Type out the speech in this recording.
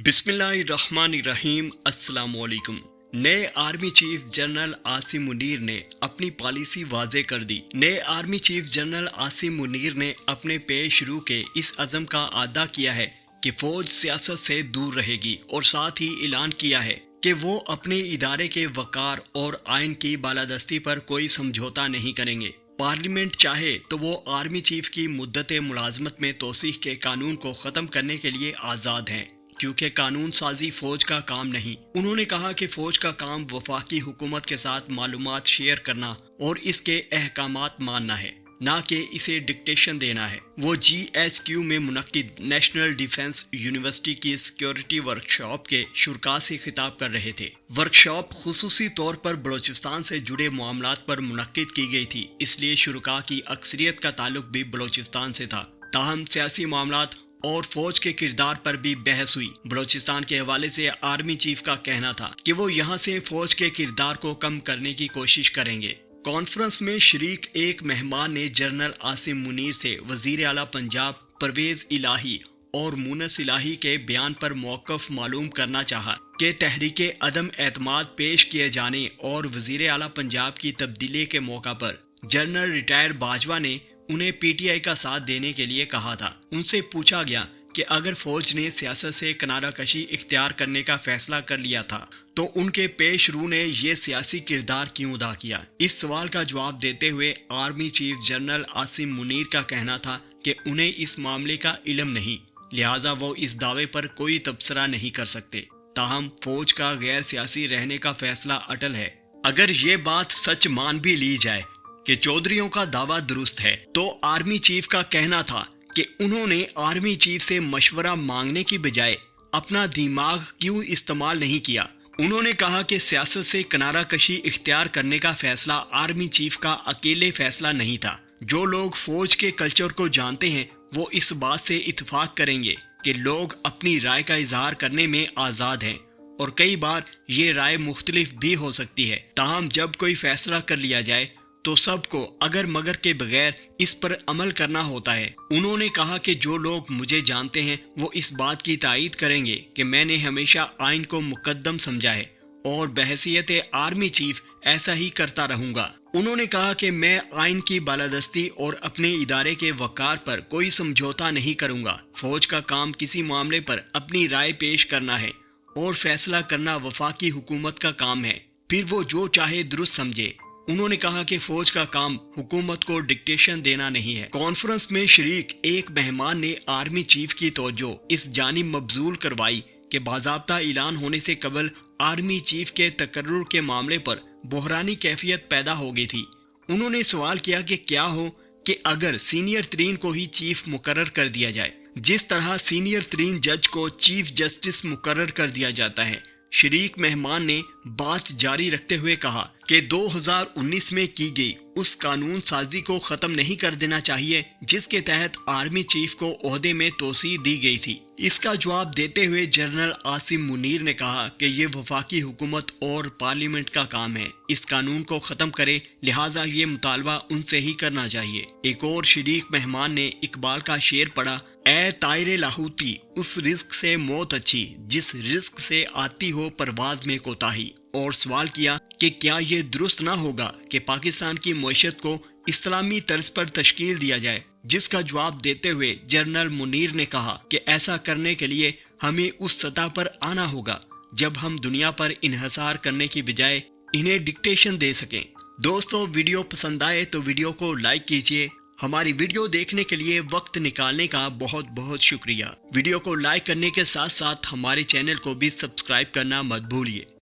बिस्मिल्लाहिर्रहमानिर्रहीम। अस्सलाम वालेकुम। नए army chief general Asim Munir ने अपनी पॉलिसी वाज़े कर दी। नए army chief general Asim Munir ने अपने पेशरू के इस अज़म का अदा किया है कि फौज सियासत से दूर रहेगी और साथ ही ऐलान किया है कि वो अपने इदारे के वक़ार और आइन की बालादस्ती पर कोई समझौता नहीं करेंगे। पार्लियामेंट चाहे तो वो आर्मी चीफ की मुद्दत मुलाजमत में तोसीह के कानून को ख़त्म करने के लिए आज़ाद हैं, क्योंकि कानून साजी फौज का काम नहीं। उन्होंने कहा कि फौज का काम वफाकी हुकूमत के साथ मालूमात शेयर करना और इसके अहकामात मानना है, ना कि इसे डिक्टेशन देना है। वो GHQ में मुनक्किद नेशनल डिफेंस यूनिवर्सिटी की सिक्योरिटी वर्कशॉप के शुरा से खिताब कर रहे थे। वर्कशॉप खुसूसी तौर पर बलोचिस्तान से जुड़े मामलात पर मुनक्किद की गई थी, इसलिए शुरा की अक्सरियत का ताल्लुक भी बलोचिस्तान से था। ताहम सियासी मामलात और फौज के किरदार पर भी बहस हुई। बलोचिस्तान के हवाले से आर्मी चीफ का कहना था कि वो यहाँ से फौज के किरदार को कम करने की कोशिश करेंगे। कॉन्फ्रेंस में शरीक एक मेहमान ने जनरल आसिम मुनीर से वजीर आला पंजाब परवेज इलाही और मुनस इलाही के बयान पर मौक़िफ़ मालूम करना चाहा कि तहरीके अदम एतमाद पेश किए जाने और वजीर आला पंजाब की तब्दीली के मौका पर जनरल रिटायर बाजवा ने उन्हें PTI का साथ देने के लिए कहा था। उनसे पूछा गया कि अगर फौज ने सियासत से किनारा कशी इख्तियार करने का फैसला कर लिया था तो उनके पेशरू ने ये सियासी किरदार क्यों अदा किया। इस सवाल का जवाब देते हुए army chief general Asim Munir का कहना था कि उन्हें इस मामले का इल्म नहीं, लिहाजा वो इस दावे पर कोई तबसरा नहीं कर सकते। ताहम फौज का गैर सियासी रहने का फैसला अटल है। अगर ये बात सच मान भी ली जाए कि चौधरियों का दावा दुरुस्त है, तो आर्मी चीफ का कहना था कि उन्होंने आर्मी चीफ से मशवरा मांगने की बजाय अपना दिमाग क्यों इस्तेमाल नहीं किया। उन्होंने कहा कि सियासत से किनारा कशी इख्तियार करने का फैसला आर्मी चीफ का अकेले फैसला नहीं था। जो लोग फौज के कल्चर को जानते हैं वो इस बात से इत्तेफाक करेंगे कि लोग अपनी राय का इजहार करने में आज़ाद हैं और कई बार ये राय मुख्तलिफ भी हो सकती है। ताहम जब कोई फैसला कर लिया जाए तो सबको अगर मगर के बगैर इस पर अमल करना होता है। उन्होंने कहा कि जो लोग मुझे जानते हैं वो इस बात की तायीद करेंगे कि मैंने हमेशा आइन को मुकद्दम समझा है और बहैसियत आर्मी चीफ ऐसा ही करता रहूंगा। उन्होंने कहा कि मैं आइन की बालादस्ती और अपने इदारे के वक़ार पर कोई समझौता नहीं करूंगा। फौज का काम किसी मामले पर अपनी राय पेश करना है और फैसला करना वफाकी हुकूमत का काम है, फिर वो जो चाहे दुरुस्त समझे। उन्होंने कहा कि फौज का काम हुकूमत को डिक्टेशन देना नहीं है। कॉन्फ्रेंस में शरीक एक मेहमान ने आर्मी चीफ की तवज्जो इस जानिब मबजूल करवाई कि बाज़ाब्ता ऐलान होने से कबल आर्मी चीफ के तकर्रुर के मामले पर बहरानी कैफियत पैदा हो गई थी। उन्होंने सवाल किया कि क्या हो कि अगर सीनियर तरीन को ही चीफ मुकर्रर कर दिया जाए, जिस तरह सीनियर तरीन जज को चीफ जस्टिस मुकर्रर कर दिया जाता है। शरीक मेहमान ने बात जारी रखते हुए कहा कि 2019 में की गई उस कानून साजी को ख़त्म नहीं कर देना चाहिए जिसके तहत आर्मी चीफ को ओहदे में तोसी दी गई थी। इसका जवाब देते हुए जनरल आसिम मुनीर ने कहा कि ये वफाकी हुकूमत और पार्लियामेंट का काम है, इस कानून को ख़त्म करे, लिहाजा ये मुतालबा उनसे ही करना चाहिए। एक और शरीक मेहमान ने इकबाल का शेर पढ़ा, ए तायरे लाहौती, उस रिस्क से मौत अच्छी जिस रिस्क से आती हो परवाज में कोताही, और सवाल किया कि क्या ये दुरुस्त ना होगा कि पाकिस्तान की मईशत को इस्लामी तर्ज पर तश्कील दिया जाए। जिसका जवाब देते हुए जनरल मुनीर ने कहा कि ऐसा करने के लिए हमें उस सतह पर आना होगा जब हम दुनिया पर इन्हसार करने की बजाय इन्हें डिक्टेशन दे सकें। दोस्तों, वीडियो पसंद आए तो वीडियो को लाइक कीजिए। हमारी वीडियो देखने के लिए वक्त निकालने का बहुत बहुत शुक्रिया। वीडियो को लाइक करने के साथ साथ हमारे चैनल को भी सब्सक्राइब करना मत भूलिए।